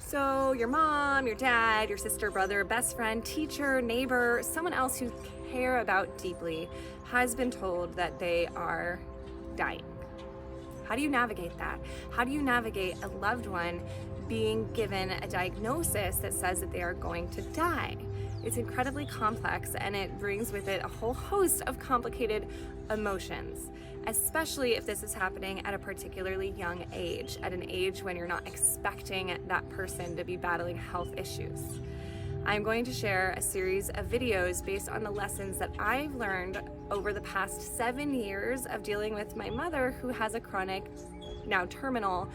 So your mom, your dad, your sister, brother, best friend, teacher, neighbor, someone else you care about deeply has been told that they are dying. How do you navigate that? How do you navigate a loved one being given a diagnosis that says that they are going to die? It's incredibly complex, and it brings with it a whole host of complicated emotions, especially if this is happening at a particularly young age, at an age when you're not expecting that person to be battling health issues. I'm going to share a series of videos based on the lessons that I've learned over the past 7 years of dealing with my mother, who has a chronic, now terminal,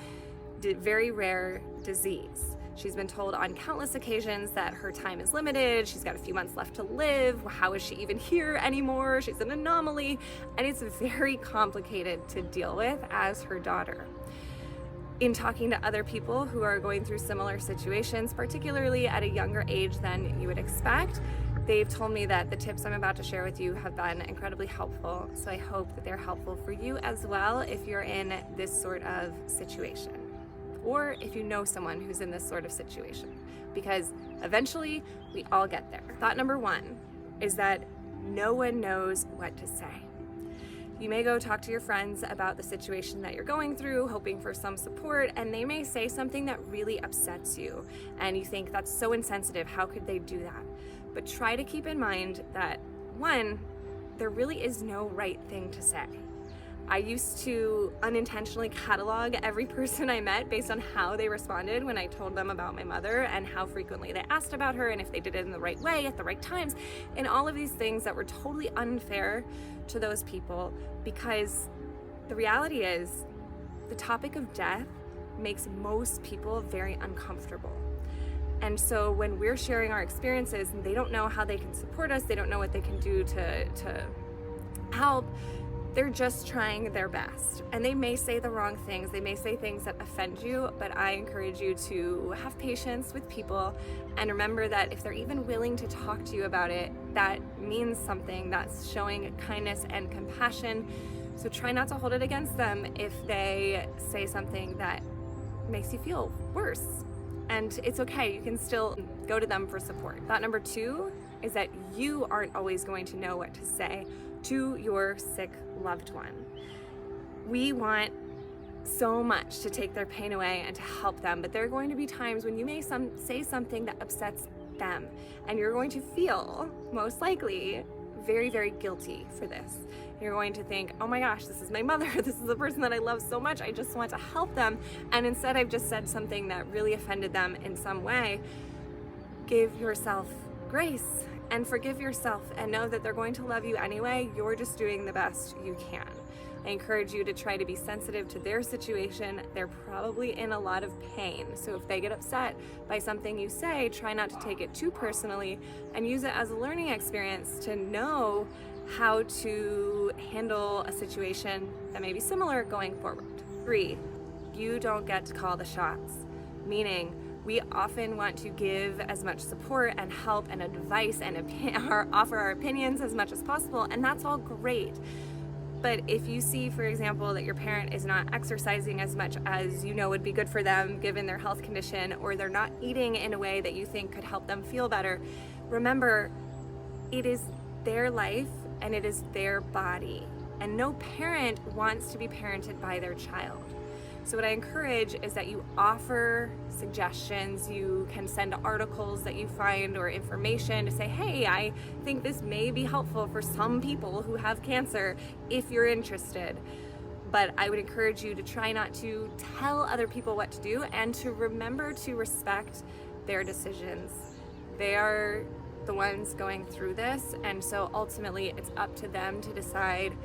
very rare disease. She's been told on countless occasions that her time is limited, she's got a few months left to live, how is she even here anymore, she's an anomaly, and it's very complicated to deal with as her daughter. In talking to other people who are going through similar situations, particularly at a younger age than you would expect, they've told me that the tips I'm about to share with you have been incredibly helpful. So I hope that they're helpful for you as well if you're in this sort of situation, or if you know someone who's in this sort of situation, because eventually we all get there. Thought number one is that no one knows what to say. You may go talk to your friends about the situation that you're going through, hoping for some support, and they may say something that really upsets you, and you think that's so insensitive, how could they do that? But try to keep in mind that, one, there really is no right thing to say. I used to unintentionally catalog every person I met based on how they responded when I told them about my mother, and how frequently they asked about her, and if they did it in the right way at the right times, and all of these things that were totally unfair to those people, because the reality is the topic of death makes most people very uncomfortable. And so when we're sharing our experiences and they don't know how they can support us, they don't know what they can do to help, they're just trying their best. And they may say the wrong things, they may say things that offend you, but I encourage you to have patience with people and remember that if they're even willing to talk to you about it, that means something. That's showing kindness and compassion. So try not to hold it against them if they say something that makes you feel worse. And it's okay, you can still go to them for support. Thought number two is that you aren't always going to know what to say to your sick loved one. We want so much to take their pain away and to help them, but there are going to be times when you may say something that upsets them, and you're going to feel, most likely, very, very guilty for this. You're going to think, oh my gosh, this is my mother, this is the person that I love so much, I just want to help them, and instead I've just said something that really offended them in some way. Give yourself grace and forgive yourself, and know that they're going to love you anyway. You're just doing the best you can. I encourage you to try to be sensitive to their situation. They're probably in a lot of pain. So if they get upset by something you say, try not to take it too personally and use it as a learning experience to know how to handle a situation that may be similar going forward. 3, you don't get to call the shots, meaning we often want to give as much support and help and advice and offer our opinions as much as possible, and that's all great. But if you see, for example, that your parent is not exercising as much as you know would be good for them given their health condition, or they're not eating in a way that you think could help them feel better, remember, it is their life and it is their body, and no parent wants to be parented by their child. So what I encourage is that you offer suggestions. You can send articles that you find or information to say, hey, I think this may be helpful for some people who have cancer if you're interested. But I would encourage you to try not to tell other people what to do, and to remember to respect their decisions. They are the ones going through this, and so ultimately it's up to them to decide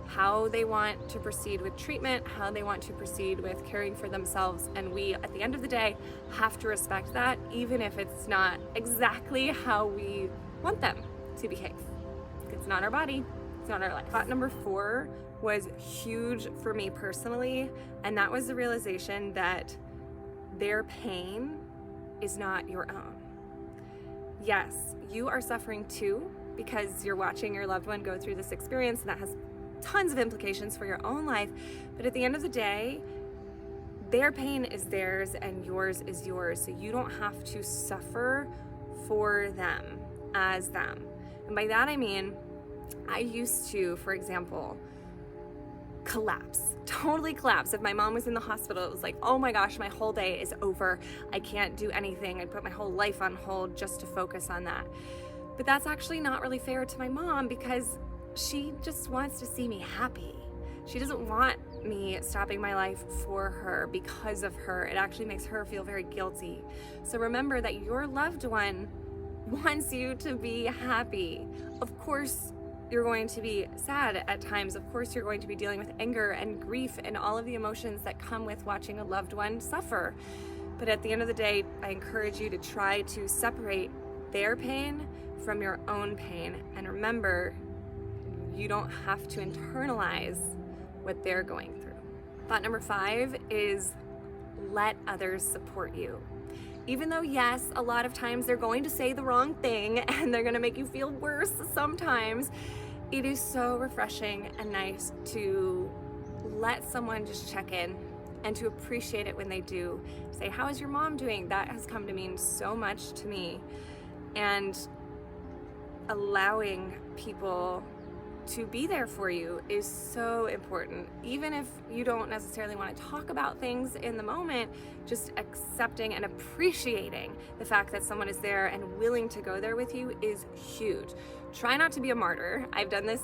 how they want to proceed with treatment, how they want to proceed with caring for themselves, and we, at the end of the day, have to respect that, even if it's not exactly how we want them to behave. It's not our body, it's not our life. Thought number 4 was huge for me personally, and that was the realization that their pain is not your own. Yes, you are suffering too, because you're watching your loved one go through this experience, and that has tons of implications for your own life. But at the end of the day, Their pain is theirs and yours is yours, so you don't have to suffer for them as them. And by that I mean, I used to, for example, totally collapse. If my mom was in the hospital, it was like, oh my gosh, my whole day is over. I can't do anything. I'd put my whole life on hold just to focus on that. But that's actually not really fair to my mom, because she just wants to see me happy. She doesn't want me stopping my life for her because of her. It actually makes her feel very guilty. So remember that your loved one wants you to be happy. Of course, you're going to be sad at times. Of course, you're going to be dealing with anger and grief and all of the emotions that come with watching a loved one suffer. But at the end of the day, I encourage you to try to separate their pain from your own pain. And remember, you don't have to internalize what they're going through. Thought number 5 is let others support you. Even though, yes, a lot of times they're going to say the wrong thing and they're going to make you feel worse sometimes, it is so refreshing and nice to let someone just check in and to appreciate it when they do. Say, how is your mom doing? That has come to mean so much to me. And allowing people to be there for you is so important. Even if you don't necessarily want to talk about things in the moment, just accepting and appreciating the fact that someone is there and willing to go there with you is huge. Try not to be a martyr. I've done this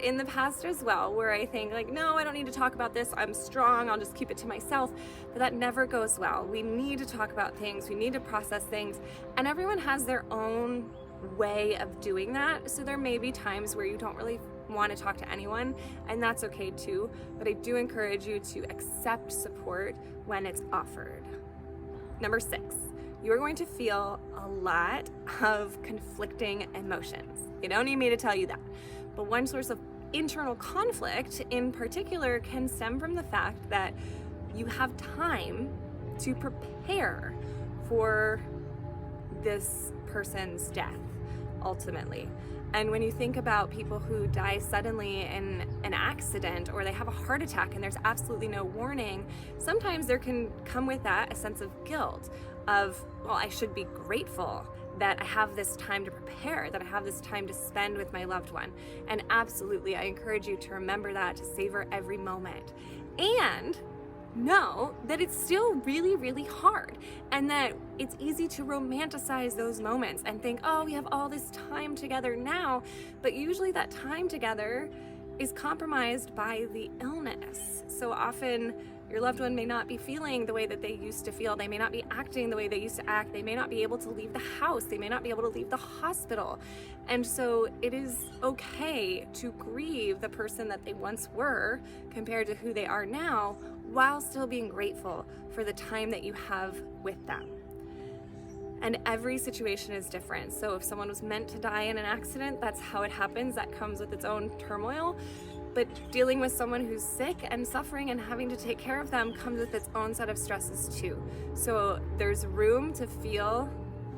in the past as well, where I think like, no, I don't need to talk about this. I'm strong. I'll just keep it to myself. But that never goes well. We need to talk about things. We need to process things. And everyone has their own way of doing that. So there may be times where you don't really want to talk to anyone, and that's okay too. But I do encourage you to accept support when it's offered. Number 6, you're going to feel a lot of conflicting emotions. You don't need me to tell you that. But one source of internal conflict in particular can stem from the fact that you have time to prepare for this person's death, ultimately. And when you think about people who die suddenly in an accident, or they have a heart attack and there's absolutely no warning, sometimes there can come with that a sense of guilt of, well, I should be grateful that I have this time to prepare, that I have this time to spend with my loved one. And absolutely, I encourage you to remember that, to savor every moment. And know that it's still really, really hard, and that it's easy to romanticize those moments and think, oh, we have all this time together now, but usually that time together is compromised by the illness. So often your loved one may not be feeling the way that they used to feel. They may not be acting the way they used to act. They may not be able to leave the house. They may not be able to leave the hospital. And so it is okay to grieve the person that they once were compared to who they are now, while still being grateful for the time that you have with them. And every situation is different. So if someone was meant to die in an accident, that's how it happens. That comes with its own turmoil. But dealing with someone who's sick and suffering and having to take care of them comes with its own set of stresses too. So there's room to feel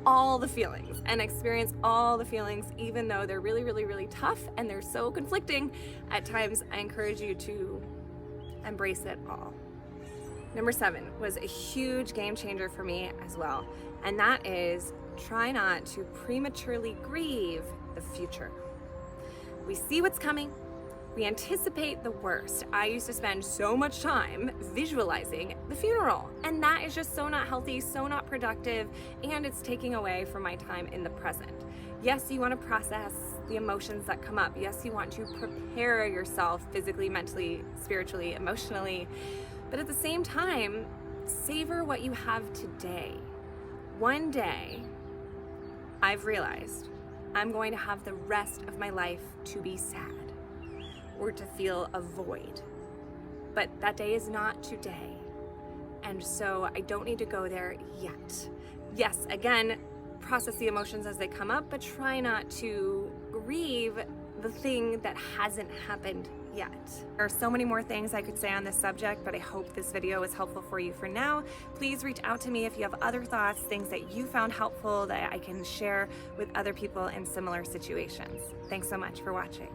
all the feelings and experience all the feelings, even though they're really, really, really tough and they're so conflicting at times. I encourage you to embrace it all. Number 7 was a huge game changer for me as well, and that is try not to prematurely grieve the future. We see what's coming. We anticipate the worst. I used to spend so much time visualizing the funeral, and that is just so not healthy, so not productive, and it's taking away from my time in the present. Yes, you want to process the emotions that come up. Yes, you want to prepare yourself physically, mentally, spiritually, emotionally, but at the same time, savor what you have today. One day, I've realized I'm going to have the rest of my life to be sad or to feel a void. But that day is not today. And so I don't need to go there yet. Yes, again, process the emotions as they come up, but try not to grieve the thing that hasn't happened yet. There are so many more things I could say on this subject, but I hope this video was helpful for you for now. Please reach out to me if you have other thoughts, things that you found helpful that I can share with other people in similar situations. Thanks so much for watching.